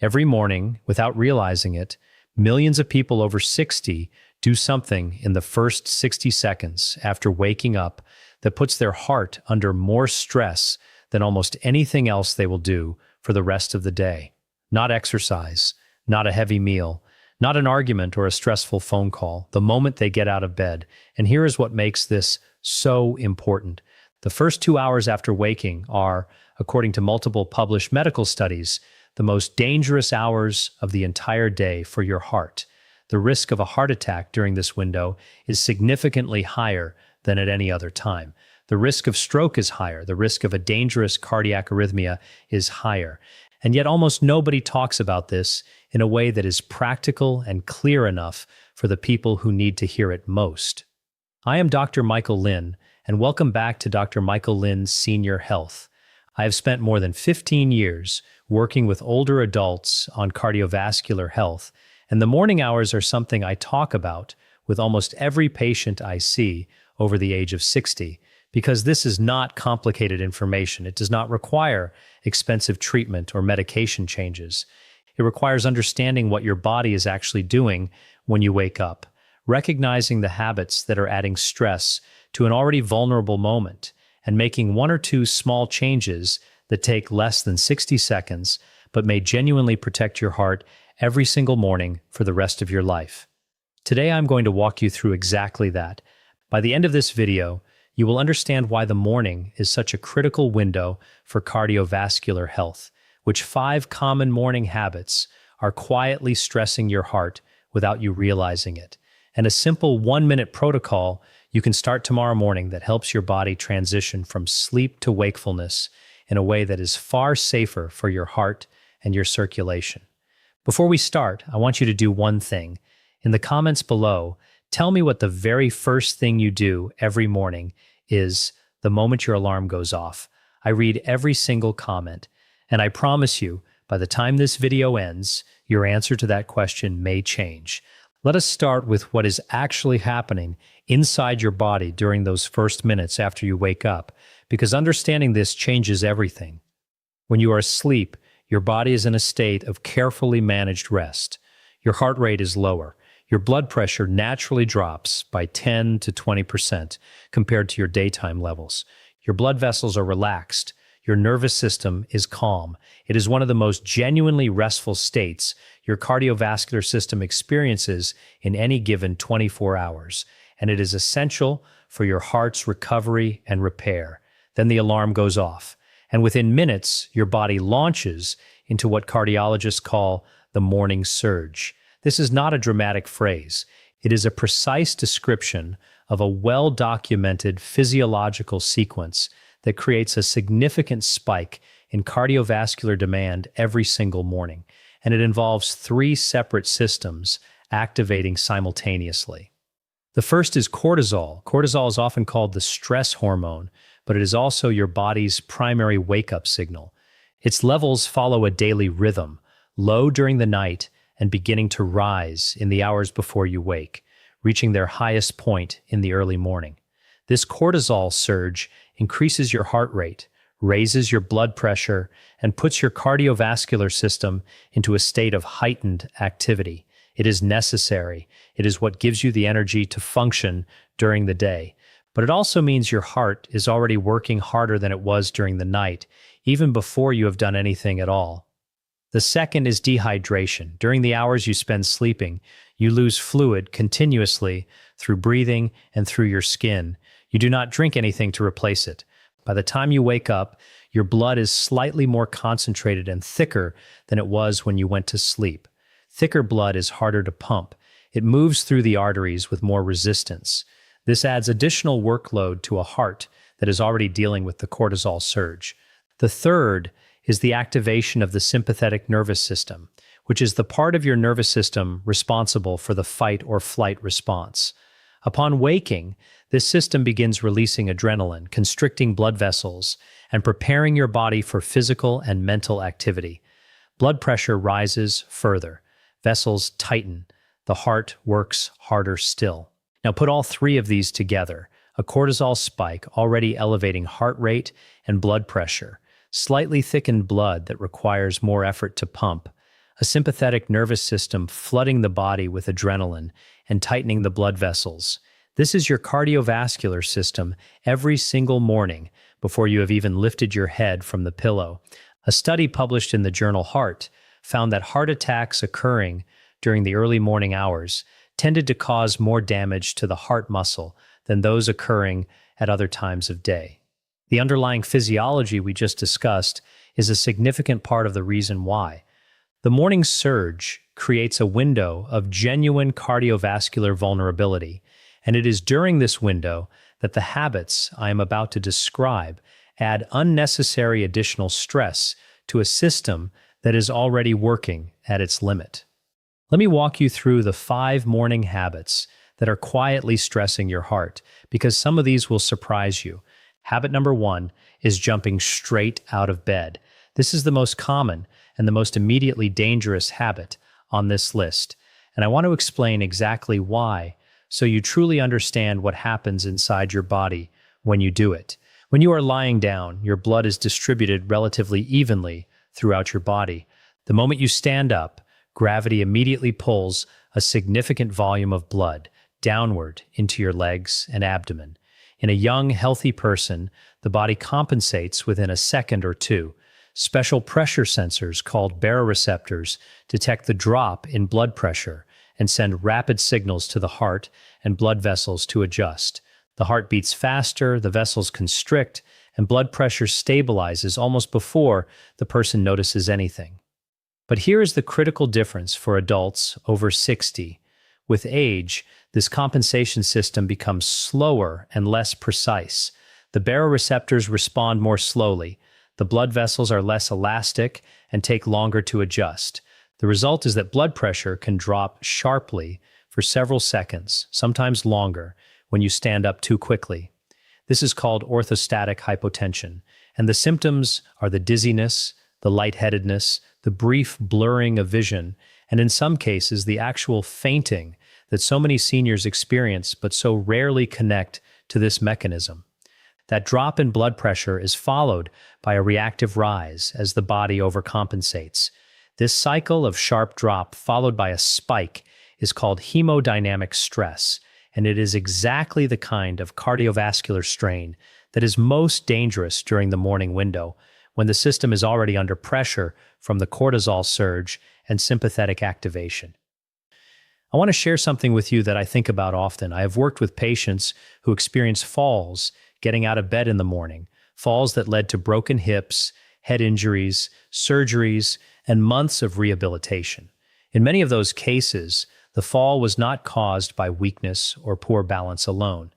Every morning, without realizing it, millions of people over 60 do something in the first 60 seconds after waking up that puts their heart under more stress than almost anything else they will do for the rest of the day. Not exercise, not a heavy meal, not an argument or a stressful phone call, the moment they get out of bed. And here is what makes this so important. The first 2 hours after waking are, according to multiple published medical studies, the most dangerous hours of the entire day for your heart. The risk of a heart attack during this window is significantly higher than at any other time. The risk of stroke is higher. The risk of a dangerous cardiac arrhythmia is higher. And yet almost nobody talks about this in a way that is practical and clear enough for the people who need to hear it most. I am Dr. Michael Lin, and welcome back to Dr. Michael Lin's Senior Health. I have spent more than 15 years working with older adults on cardiovascular health, and the morning hours are something I talk about with almost every patient I see over the age of 60, because this is not complicated information. It does not require expensive treatment or medication changes. It requires understanding what your body is actually doing when you wake up, recognizing the habits that are adding stress to an already vulnerable moment, and making one or two small changes that take less than 60 seconds but may genuinely protect your heart every single morning for the rest of your life. Today I'm going to walk you through exactly that. By the end of this video, you will understand why the morning is such a critical window for cardiovascular health, which 5 common morning habits are quietly stressing your heart without you realizing it, and a simple 1-minute protocol you can start tomorrow morning that helps your body transition from sleep to wakefulness in a way that is far safer for your heart and your circulation. Before we start, I want you to do one thing. In the comments below, tell me what the very first thing you do every morning is the moment your alarm goes off. I read every single comment, and I promise you, by the time this video ends, your answer to that question may change. Let us start with what is actually happening inside your body during those first minutes after you wake up, because understanding this changes everything. When you are asleep, your body is in a state of carefully managed rest. Your heart rate is lower. Your blood pressure naturally drops by 10 to 20% compared to your daytime levels. Your blood vessels are relaxed. Your nervous system is calm. It is one of the most genuinely restful states your cardiovascular system experiences in any given 24 hours, and it is essential for your heart's recovery and repair. Then the alarm goes off, and within minutes, your body launches into what cardiologists call the morning surge. This is not a dramatic phrase. It is a precise description of a well-documented physiological sequence that creates a significant spike in cardiovascular demand every single morning, and it involves 3 separate systems activating simultaneously. The first is cortisol. Cortisol is often called the stress hormone, but it is also your body's primary wake-up signal. Its levels follow a daily rhythm, low during the night and beginning to rise in the hours before you wake, reaching their highest point in the early morning. This cortisol surge increases your heart rate, raises your blood pressure, and puts your cardiovascular system into a state of heightened activity. It is necessary. It is what gives you the energy to function during the day. But it also means your heart is already working harder than it was during the night, even before you have done anything at all. The second is dehydration. During the hours you spend sleeping, you lose fluid continuously through breathing and through your skin. You do not drink anything to replace it. By the time you wake up, your blood is slightly more concentrated and thicker than it was when you went to sleep. Thicker blood is harder to pump. It moves through the arteries with more resistance. This adds additional workload to a heart that is already dealing with the cortisol surge. The third is the activation of the sympathetic nervous system, which is the part of your nervous system responsible for the fight or flight response. Upon waking, this system begins releasing adrenaline, constricting blood vessels, and preparing your body for physical and mental activity. Blood pressure rises further. Vessels tighten. The heart works harder still. Now put all 3 of these together: a cortisol spike already elevating heart rate and blood pressure, slightly thickened blood that requires more effort to pump, a sympathetic nervous system flooding the body with adrenaline and tightening the blood vessels. This is your cardiovascular system every single morning before you have even lifted your head from the pillow. A study published in the journal Heart found that heart attacks occurring during the early morning hours tended to cause more damage to the heart muscle than those occurring at other times of day. The underlying physiology we just discussed is a significant part of the reason why. The morning surge creates a window of genuine cardiovascular vulnerability, and it is during this window that the habits I am about to describe add unnecessary additional stress to a system that is already working at its limit. Let me walk you through the 5 morning habits that are quietly stressing your heart, because some of these will surprise you. Habit number 1 is jumping straight out of bed. This is the most common and the most immediately dangerous habit on this list, and I want to explain exactly why, so you truly understand what happens inside your body when you do it. When you are lying down, your blood is distributed relatively evenly throughout your body. The moment you stand up, gravity immediately pulls a significant volume of blood downward into your legs and abdomen. In a young, healthy person, the body compensates within a second or two. Special pressure sensors called baroreceptors detect the drop in blood pressure and send rapid signals to the heart and blood vessels to adjust. The heart beats faster, the vessels constrict, and blood pressure stabilizes almost before the person notices anything. But here is the critical difference for adults over 60. With age, this compensation system becomes slower and less precise. The baroreceptors respond more slowly. The blood vessels are less elastic and take longer to adjust. The result is that blood pressure can drop sharply for several seconds, sometimes longer, when you stand up too quickly. This is called orthostatic hypotension, and the symptoms are the dizziness, the lightheadedness, the brief blurring of vision, and in some cases, the actual fainting that so many seniors experience but so rarely connect to this mechanism. That drop in blood pressure is followed by a reactive rise as the body overcompensates. This cycle of sharp drop followed by a spike is called hemodynamic stress, and it is exactly the kind of cardiovascular strain that is most dangerous during the morning window, when the system is already under pressure from the cortisol surge and sympathetic activation. I want to share something with you that I think about often. I have worked with patients who experience falls getting out of bed in the morning, falls that led to broken hips, head injuries, surgeries, and months of rehabilitation. In many of those cases, the fall was not caused by weakness or poor balance alone.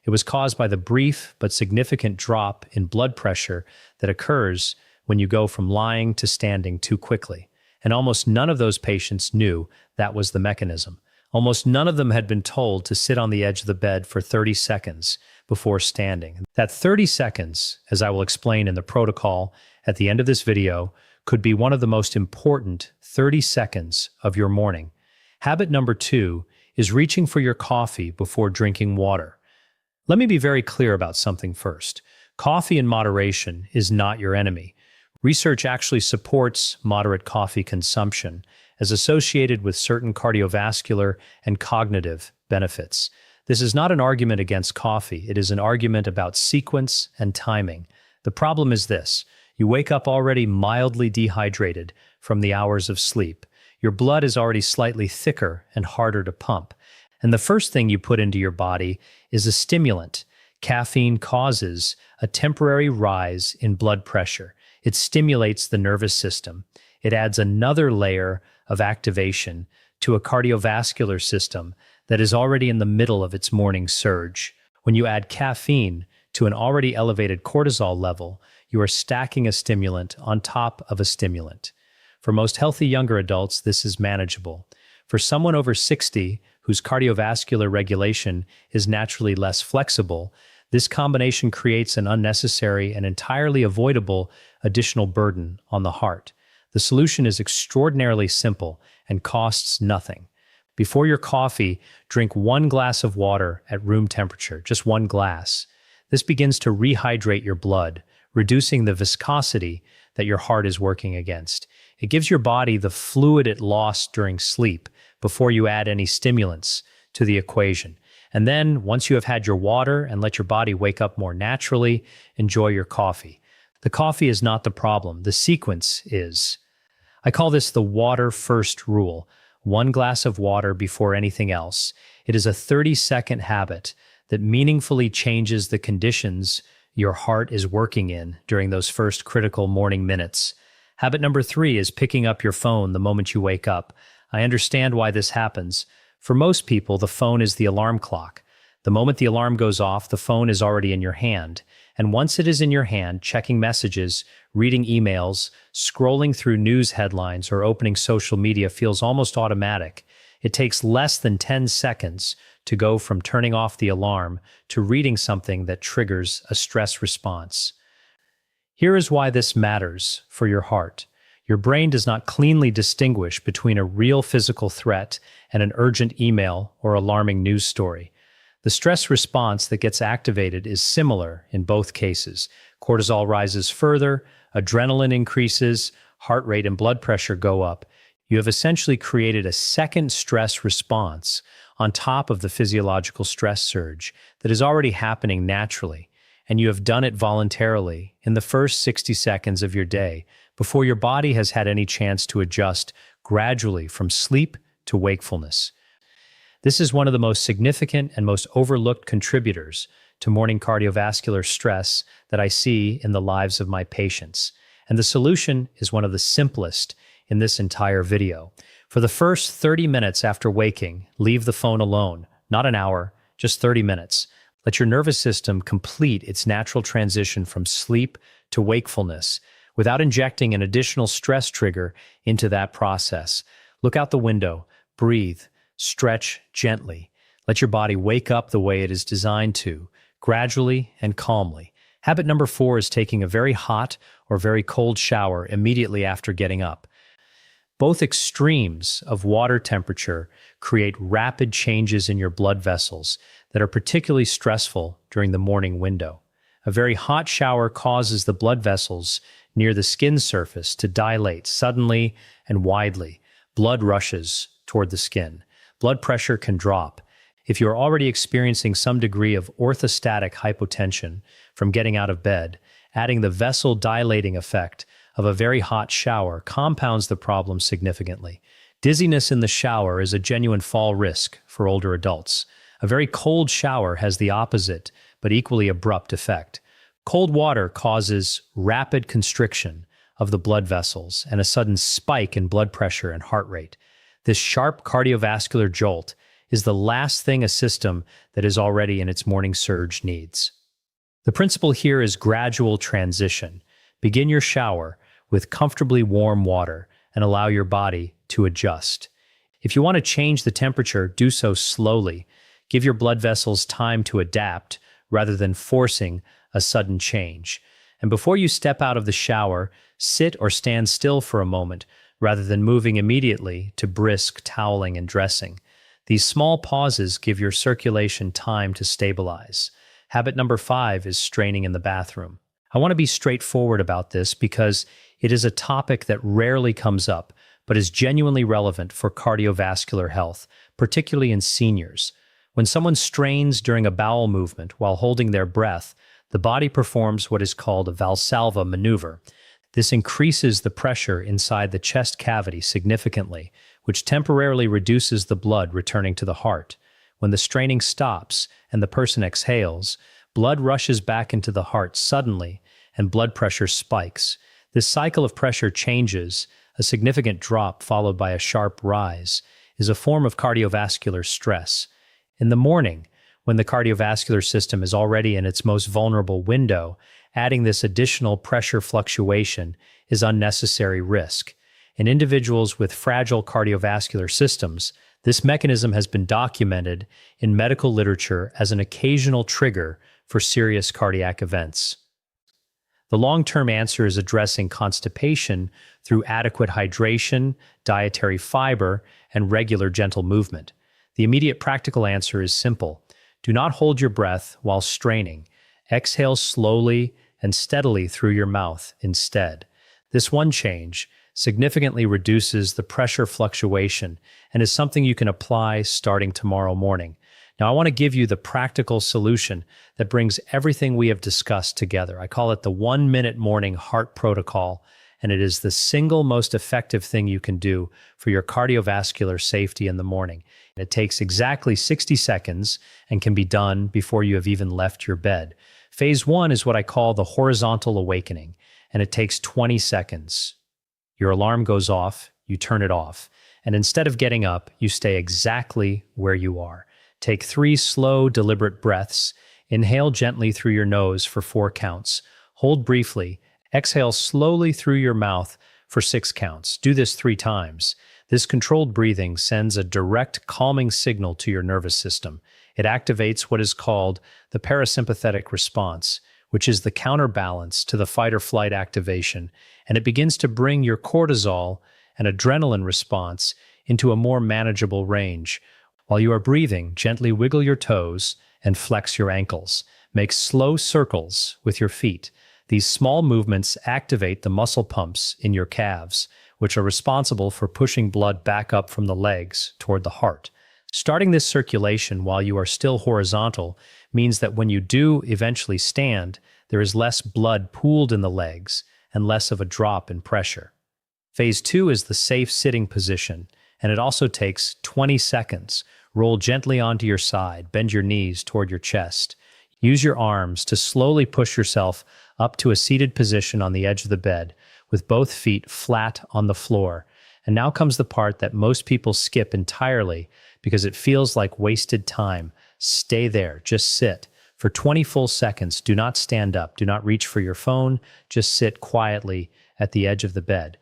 It was caused by the brief but significant drop in blood pressure that occurs when you go from lying to standing too quickly. And almost none of those patients knew that was the mechanism. Almost none of them had been told to sit on the edge of the bed for 30 seconds before standing. That 30 seconds, as I will explain in the protocol at the end of this video, could be one of the most important 30 seconds of your morning. Habit number 2 is reaching for your coffee before drinking water. Let me be very clear about something first. Coffee in moderation is not your enemy. Research actually supports moderate coffee consumption as associated with certain cardiovascular and cognitive benefits. This is not an argument against coffee. It is an argument about sequence and timing. The problem is this: you wake up already mildly dehydrated from the hours of sleep. Your blood is already slightly thicker and harder to pump. And the first thing you put into your body is a stimulant. Caffeine causes a temporary rise in blood pressure. It stimulates the nervous system. It adds another layer of activation to a cardiovascular system that is already in the middle of its morning surge. When you add caffeine to an already elevated cortisol level, you are stacking a stimulant on top of a stimulant. For most healthy younger adults, this is manageable. For someone over 60 whose cardiovascular regulation is naturally less flexible, this combination creates an unnecessary and entirely avoidable additional burden on the heart. The solution is extraordinarily simple and costs nothing. Before your coffee, drink 1 glass of water at room temperature, just 1 glass. This begins to rehydrate your blood, reducing the viscosity that your heart is working against. It gives your body the fluid it lost during sleep before you add any stimulants to the equation. And then, once you have had your water and let your body wake up more naturally, enjoy your coffee. The coffee is not the problem, the sequence is. I call this the water first rule. 1 glass of water before anything else. It is a 30-second habit that meaningfully changes the conditions your heart is working in during those first critical morning minutes. Habit number 3 is picking up your phone the moment you wake up. I understand why this happens. For most people, the phone is the alarm clock. The moment the alarm goes off, the phone is already in your hand. And once it is in your hand, checking messages, reading emails, scrolling through news headlines, or opening social media feels almost automatic. It takes less than 10 seconds to go from turning off the alarm to reading something that triggers a stress response. Here is why this matters for your heart. Your brain does not cleanly distinguish between a real physical threat and an urgent email or alarming news story. The stress response that gets activated is similar in both cases. Cortisol rises further, adrenaline increases, heart rate and blood pressure go up. You have essentially created a second stress response on top of the physiological stress surge that is already happening naturally, and you have done it voluntarily in the first 60 seconds of your day before your body has had any chance to adjust gradually from sleep to wakefulness. This is one of the most significant and most overlooked contributors to morning cardiovascular stress that I see in the lives of my patients. And the solution is one of the simplest in this entire video. For the first 30 minutes after waking, leave the phone alone. Not an hour, just 30 minutes. Let your nervous system complete its natural transition from sleep to wakefulness without injecting an additional stress trigger into that process. Look out the window, breathe, stretch gently. Let your body wake up the way it is designed to, gradually and calmly. Habit number 4 is taking a very hot or very cold shower immediately after getting up. Both extremes of water temperature create rapid changes in your blood vessels that are particularly stressful during the morning window. A very hot shower causes the blood vessels near the skin surface to dilate suddenly and widely. Blood rushes toward the skin. Blood pressure can drop. If you are already experiencing some degree of orthostatic hypotension from getting out of bed, adding the vessel dilating effect of a very hot shower compounds the problem significantly. Dizziness in the shower is a genuine fall risk for older adults. A very cold shower has the opposite, but equally abrupt effect. Cold water causes rapid constriction of the blood vessels and a sudden spike in blood pressure and heart rate. This sharp cardiovascular jolt is the last thing a system that is already in its morning surge needs. The principle here is gradual transition. Begin your shower with comfortably warm water and allow your body to adjust. If you want to change the temperature, do so slowly. Give your blood vessels time to adapt rather than forcing a sudden change. And before you step out of the shower, sit or stand still for a moment rather than moving immediately to brisk toweling and dressing. These small pauses give your circulation time to stabilize. Habit number 5 is straining in the bathroom. I want to be straightforward about this because it is a topic that rarely comes up, but is genuinely relevant for cardiovascular health, particularly in seniors. When someone strains during a bowel movement while holding their breath, the body performs what is called a Valsalva maneuver. This increases the pressure inside the chest cavity significantly, which temporarily reduces the blood returning to the heart. When the straining stops and the person exhales, blood rushes back into the heart suddenly and blood pressure spikes. This cycle of pressure changes, a significant drop followed by a sharp rise, is a form of cardiovascular stress. In the morning, when the cardiovascular system is already in its most vulnerable window, adding this additional pressure fluctuation is unnecessary risk. In individuals with fragile cardiovascular systems, this mechanism has been documented in medical literature as an occasional trigger for serious cardiac events. The long-term answer is addressing constipation through adequate hydration, dietary fiber, and regular gentle movement. The immediate practical answer is simple. Do not hold your breath while straining. Exhale slowly and steadily through your mouth instead. This one change, significantly reduces the pressure fluctuation and is something you can apply starting tomorrow morning. Now, I want to give you the practical solution that brings everything we have discussed together. I call it the 1-minute morning heart protocol, and it is the single most effective thing you can do for your cardiovascular safety in the morning. It takes exactly 60 seconds and can be done before you have even left your bed. Phase 1 is what I call the horizontal awakening, and it takes 20 seconds. Your alarm goes off, you turn it off, and instead of getting up, you stay exactly where you are. Take 3 slow, deliberate breaths. Inhale gently through your nose for 4 counts. Hold briefly. Exhale slowly through your mouth for 6 counts. Do this 3 times. This controlled breathing sends a direct calming signal to your nervous system. It activates what is called the parasympathetic response, which is the counterbalance to the fight or flight activation, and it begins to bring your cortisol and adrenaline response into a more manageable range. While you are breathing, gently wiggle your toes and flex your ankles. Make slow circles with your feet. These small movements activate the muscle pumps in your calves, which are responsible for pushing blood back up from the legs toward the heart. Starting this circulation while you are still horizontal means that when you do eventually stand, there is less blood pooled in the legs and less of a drop in pressure. Phase 2 is the safe sitting position, and it also takes 20 seconds. Roll gently onto your side, bend your knees toward your chest. Use your arms to slowly push yourself up to a seated position on the edge of the bed, with both feet flat on the floor. And now comes the part that most people skip entirely because it feels like wasted time. Stay there, just sit. For 20 full seconds, do not stand up, do not reach for your phone, just sit quietly at the edge of the bed.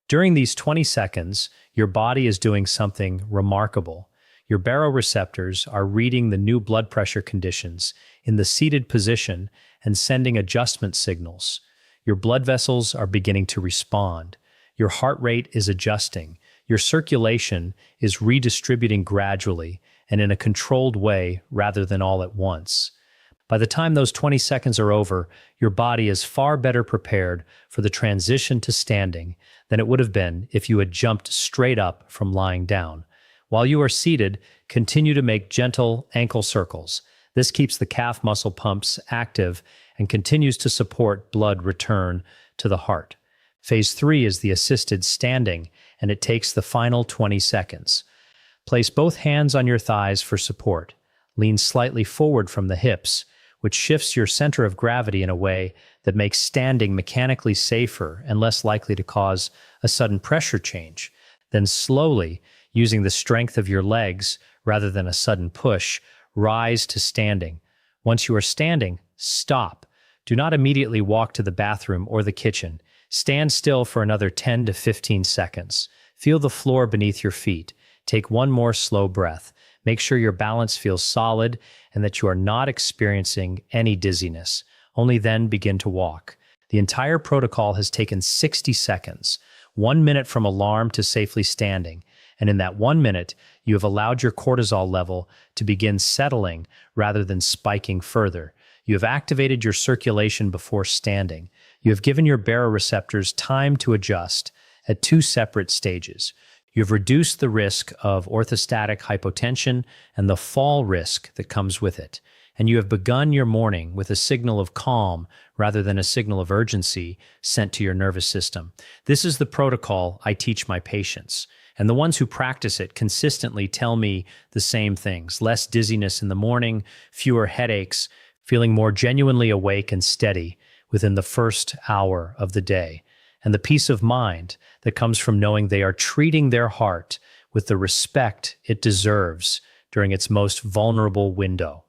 During these 20 seconds, your body is doing something remarkable. Your baroreceptors are reading the new blood pressure conditions in the seated position and sending adjustment signals. Your blood vessels are beginning to respond. Your heart rate is adjusting. Your circulation is redistributing gradually and in a controlled way rather than all at once. By the time those 20 seconds are over, your body is far better prepared for the transition to standing than it would have been if you had jumped straight up from lying down. While you are seated, continue to make gentle ankle circles. This keeps the calf muscle pumps active and continues to support blood return to the heart. Phase 3 is the assisted standing, and it takes the final 20 seconds. Place both hands on your thighs for support. Lean slightly forward from the hips, which shifts your center of gravity in a way that makes standing mechanically safer and less likely to cause a sudden pressure change. Then slowly, using the strength of your legs rather than a sudden push, rise to standing. Once you are standing, stop. Do not immediately walk to the bathroom or the kitchen. Stand still for another 10 to 15 seconds. Feel the floor beneath your feet. Take one more slow breath. Make sure your balance feels solid and that you are not experiencing any dizziness. Only then begin to walk. The entire protocol has taken 60 seconds, 1 minute from alarm to safely standing. And in that 1 minute, you have allowed your cortisol level to begin settling rather than spiking further. You have activated your circulation before standing. You have given your baroreceptors time to adjust at 2 separate stages. You have reduced the risk of orthostatic hypotension and the fall risk that comes with it. And you have begun your morning with a signal of calm rather than a signal of urgency sent to your nervous system. This is the protocol I teach my patients. And the ones who practice it consistently tell me the same things: less dizziness in the morning, fewer headaches, feeling more genuinely awake and steady within the first hour of the day, and the peace of mind that comes from knowing they are treating their heart with the respect it deserves during its most vulnerable window.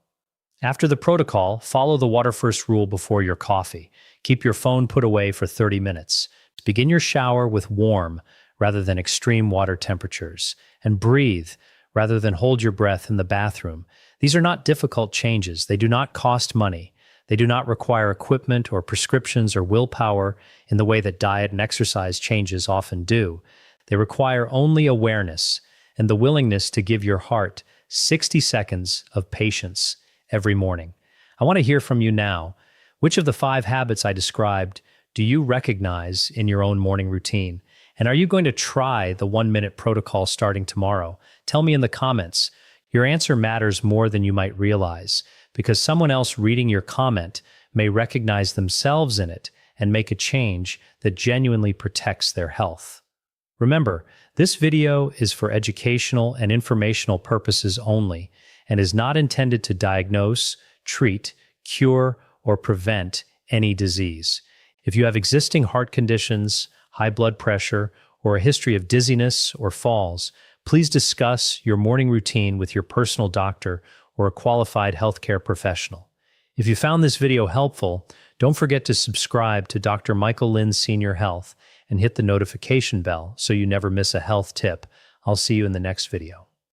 After the protocol, follow the water first rule before your coffee. Keep your phone put away for 30 minutes. Begin your shower with warm rather than extreme water temperatures, and breathe rather than hold your breath in the bathroom. These are not difficult changes. They do not cost money. They do not require equipment or prescriptions or willpower in the way that diet and exercise changes often do. They require only awareness and the willingness to give your heart 60 seconds of patience every morning. I want to hear from you now. Which of the 5 habits I described do you recognize in your own morning routine? And are you going to try the 1-minute protocol starting tomorrow? Tell me in the comments. Your answer matters more than you might realize, because someone else reading your comment may recognize themselves in it and make a change that genuinely protects their health. Remember, this video is for educational and informational purposes only and is not intended to diagnose, treat, cure, or prevent any disease. If you have existing heart conditions, high blood pressure, or a history of dizziness or falls, please discuss your morning routine with your personal doctor or a qualified healthcare professional. If you found this video helpful, don't forget to subscribe to Dr. Michael Lynn's Senior Health and hit the notification bell so you never miss a health tip. I'll see you in the next video.